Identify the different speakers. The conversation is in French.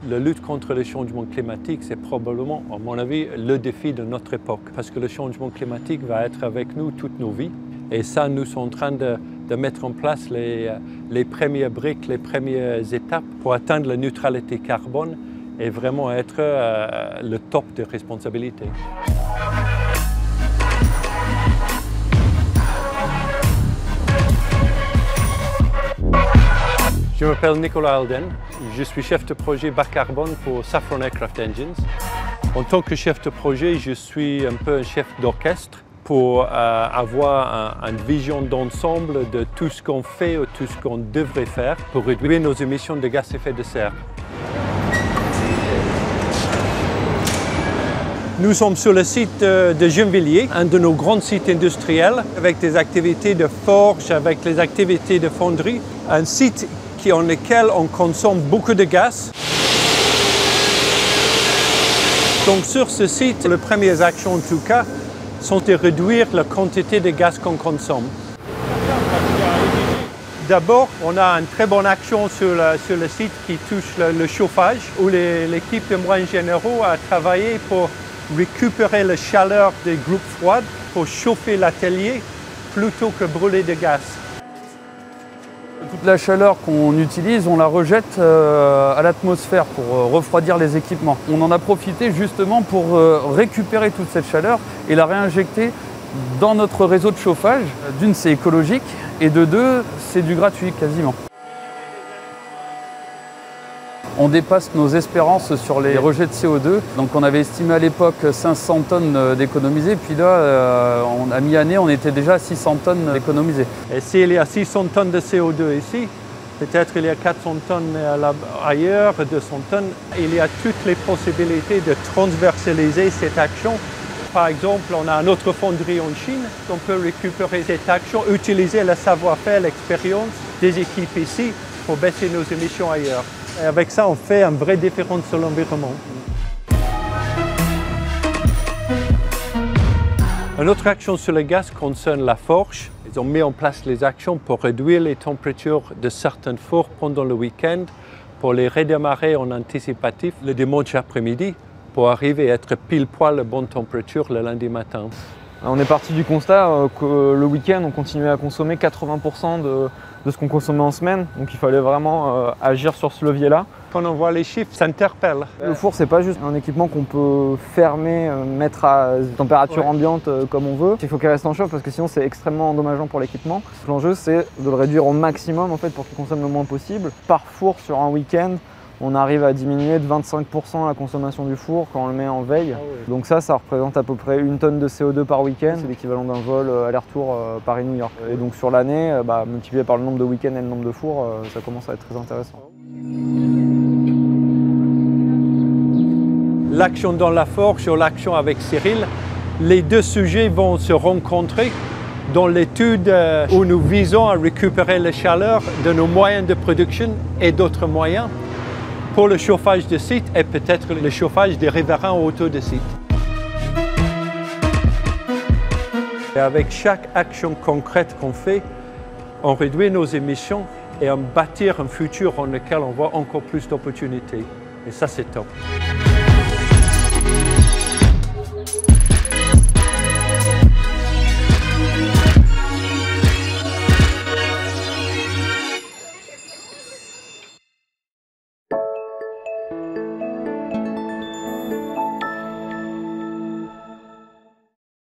Speaker 1: La lutte contre le changement climatique, c'est probablement, à mon avis, le défi de notre époque. Parce que le changement climatique va être avec nous toute nos vies. Et ça, nous sommes en train de mettre en place les premières briques, les premières étapes pour atteindre la neutralité carbone et vraiment être le top des responsabilités. Je m'appelle Nicolas Alden, je suis chef de projet bas carbone pour Safran Aircraft Engines. En tant que chef de projet, je suis un peu un chef d'orchestre pour avoir une vision d'ensemble de tout ce qu'on fait ou tout ce qu'on devrait faire pour réduire nos émissions de gaz à effet de serre. Nous sommes sur le site de Gennevilliers, un de nos grands sites industriels, avec des activités de forge, avec les activités de fonderie. Un site en lequel on consomme beaucoup de gaz. Donc sur ce site, les premières actions en tout cas sont de réduire la quantité de gaz qu'on consomme. D'abord, on a une très bonne action sur le site qui touche le chauffage, où l'équipe de moyens généraux a travaillé pour récupérer la chaleur des groupes froids pour chauffer l'atelier plutôt que brûler de gaz.
Speaker 2: Toute la chaleur qu'on utilise, on la rejette à l'atmosphère pour refroidir les équipements. On en a profité justement pour récupérer toute cette chaleur et la réinjecter dans notre réseau de chauffage. D'une, c'est écologique et de deux, c'est du gratuit quasiment. On dépasse nos espérances sur les rejets de CO2. Donc on avait estimé à l'époque 500 tonnes d'économisées, puis là, à mi-année, on était déjà à 600 tonnes d'économisées.
Speaker 1: Et s'il y a 600 tonnes de CO2 ici, peut-être il y a 400 tonnes ailleurs, 200 tonnes. Il y a toutes les possibilités de transversaliser cette action. Par exemple, on a une autre fonderie en Chine, on peut récupérer cette action, utiliser le savoir-faire, l'expérience des équipes ici pour baisser nos émissions ailleurs. Et avec ça, on fait une vraie différence sur l'environnement. Une autre action sur le gaz concerne la forge. Ils ont mis en place les actions pour réduire les températures de certains fours pendant le week-end, pour les redémarrer en anticipatif le dimanche après-midi, pour arriver à être pile poil à bonne température le lundi matin.
Speaker 3: On est parti du constat que le week-end, on continuait à consommer 80% de ce qu'on consommait en semaine. Donc il fallait vraiment agir sur ce levier-là.
Speaker 1: Quand on voit les chiffres, ça interpelle.
Speaker 3: Le four, c'est pas juste un équipement qu'on peut fermer, mettre à température ambiante comme on veut. Il faut qu'il reste en chauffe parce que sinon c'est extrêmement endommageant pour l'équipement. L'enjeu, c'est de le réduire au maximum en fait, pour qu'il consomme le moins possible. Par four sur un week-end, on arrive à diminuer de 25% la consommation du four quand on le met en veille. Donc ça représente à peu près 1 tonne de CO2 par week-end. C'est l'équivalent d'un vol aller-retour Paris-New York. Et donc sur l'année, multiplié par le nombre de week-ends et le nombre de fours, ça commence à être très intéressant.
Speaker 1: L'action dans la forge ou l'action avec Cyril, les deux sujets vont se rencontrer dans l'étude où nous visons à récupérer la chaleur de nos moyens de production et d'autres moyens pour le chauffage de site et peut-être le chauffage des riverains autour de site. Et avec chaque action concrète qu'on fait, on réduit nos émissions et on bâtit un futur dans lequel on voit encore plus d'opportunités. Et ça, c'est top.